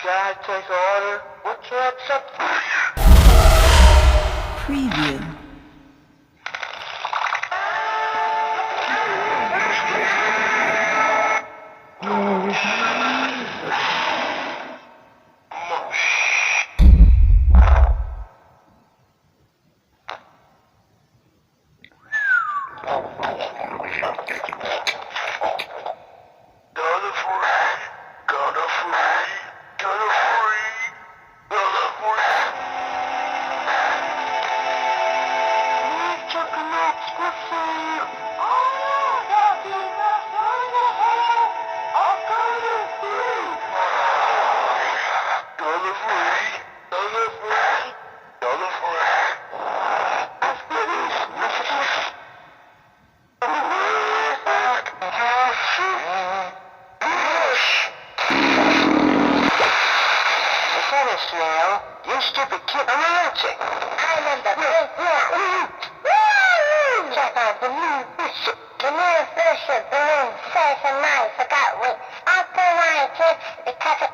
God take order. What's up? Preview. Now, you stupid kid, I'm not you. I remember. Check out the new bishop. The new bishop, the new says and I forgot we. After I kids, because of